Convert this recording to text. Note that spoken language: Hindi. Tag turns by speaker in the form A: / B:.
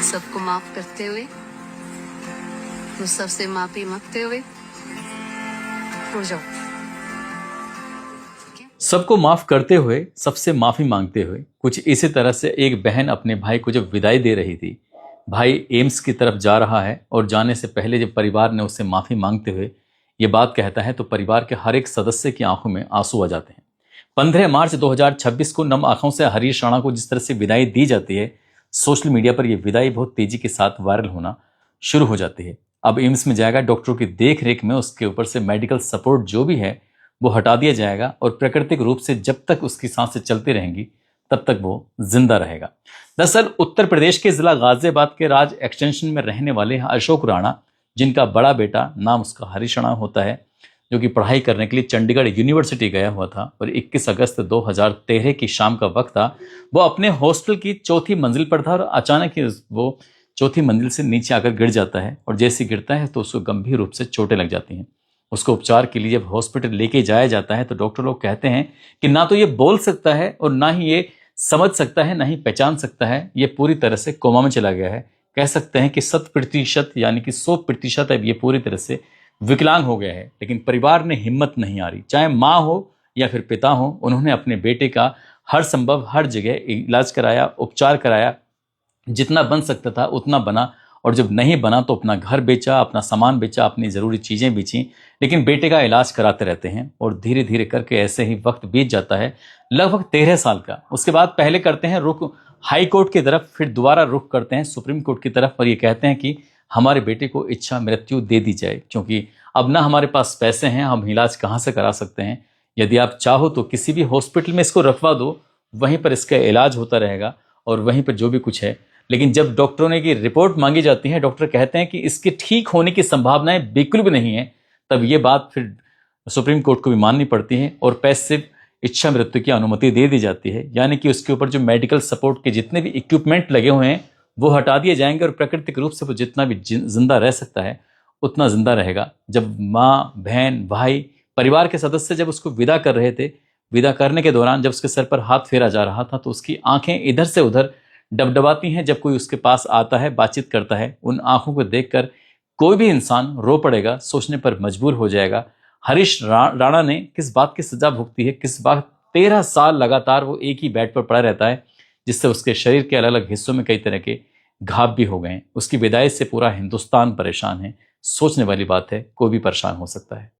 A: सबको माफ करते हुए, तो सबसे माफी मांगते हुए हो जाओ।
B: सबको माफ करते हुए, सबसे माफी मांगते हुए, कुछ इसी तरह से एक बहन अपने भाई को जब विदाई दे रही थी, भाई एम्स की तरफ जा रहा है और जाने से पहले जब परिवार ने उससे माफी मांगते हुए ये बात कहता है तो परिवार के हर एक सदस्य की आंखों में आंसू आ जाते हैं। 15 मार्च 2026 को नम आंखों से हरीश राणा को जिस तरह से विदाई दी जाती है, सोशल मीडिया पर यह विदाई बहुत तेजी के साथ वायरल होना शुरू हो जाती है। अब एम्स में जाएगा, डॉक्टरों की देख रेख में उसके ऊपर से मेडिकल सपोर्ट जो भी है वो हटा दिया जाएगा और प्राकृतिक रूप से जब तक उसकी सांसें चलती रहेंगी तब तक वो जिंदा रहेगा। दरअसल उत्तर प्रदेश के जिला गाजियाबाद के राज एक्सटेंशन में रहने वाले अशोक राणा, जिनका बड़ा बेटा नाम उसका हरीश राणा होता है, जो कि पढ़ाई करने के लिए चंडीगढ़ यूनिवर्सिटी गया हुआ था और 21 अगस्त 2013 की शाम का वक्त था। वो अपने हॉस्टल की चौथी मंजिल पर था और अचानक ही वो चौथी मंजिल से नीचे आकर गिर जाता है और जैसे गिरता है तो उसको गंभीर रूप से चोटें लग जाती हैं। उसको उपचार के लिए जब हॉस्पिटल लेके जाया जाता है तो डॉक्टर लोग कहते हैं कि ना तो ये बोल सकता है और ना ही ये समझ सकता है, ना ही पहचान सकता है, ये पूरी तरह से कोमा में चला गया है। कह सकते हैं कि 100% यानी कि 100% अब ये पूरी तरह से विकलांग हो गया है। लेकिन परिवार ने हिम्मत नहीं हारी, चाहे माँ हो या फिर पिता हो, उन्होंने अपने बेटे का हर संभव हर जगह इलाज कराया, उपचार कराया, जितना बन सकता था उतना बना और जब नहीं बना तो अपना घर बेचा, अपना सामान बेचा, अपनी ज़रूरी चीज़ें बेची, लेकिन बेटे का इलाज कराते रहते हैं और धीरे धीरे करके ऐसे ही वक्त बीत जाता है लगभग 13 साल का। उसके बाद पहले करते हैं रुख हाई कोर्ट की तरफ, फिर दोबारा रुख करते हैं सुप्रीम कोर्ट की तरफ और ये कहते हैं कि हमारे बेटे को इच्छा मृत्यु दे दी जाए, क्योंकि अब ना हमारे पास पैसे हैं, हम इलाज कहाँ से करा सकते हैं। यदि आप चाहो तो किसी भी हॉस्पिटल में इसको रखवा दो, वहीं पर इसका इलाज होता रहेगा और वहीं पर जो भी कुछ है। लेकिन जब डॉक्टरों ने की रिपोर्ट मांगी जाती है, डॉक्टर कहते हैं कि इसके ठीक होने की संभावनाएं बिल्कुल भी नहीं है, तब ये बात फिर सुप्रीम कोर्ट को भी माननी पड़ती है और पैसिव इच्छा मृत्यु की अनुमति दे दी जाती है। यानी कि उसके ऊपर जो मेडिकल सपोर्ट के जितने भी इक्विपमेंट लगे हुए हैं वो हटा दिए जाएंगे और प्राकृतिक रूप से वो जितना भी जिंदा रह सकता है उतना जिंदा रहेगा। जब माँ, बहन, भाई, परिवार के सदस्य जब उसको विदा कर रहे थे, विदा करने के दौरान जब उसके सर पर हाथ फेरा जा रहा था तो उसकी आंखें इधर से उधर डबडबाती हैं। जब कोई उसके पास आता है, बातचीत करता है, उन आंखों को देखकर कोई भी इंसान रो पड़ेगा, सोचने पर मजबूर हो जाएगा हरीश राणा ने किस बात की सजा भुगती है, किस बात 13 साल लगातार वो एक ही बेड पर पड़ा रहता है, जिससे उसके शरीर के अलग अलग हिस्सों में कई तरह के घाव भी हो गए हैं। उसकी विदाई से पूरा हिंदुस्तान परेशान है। सोचने वाली बात है, कोई भी परेशान हो सकता है।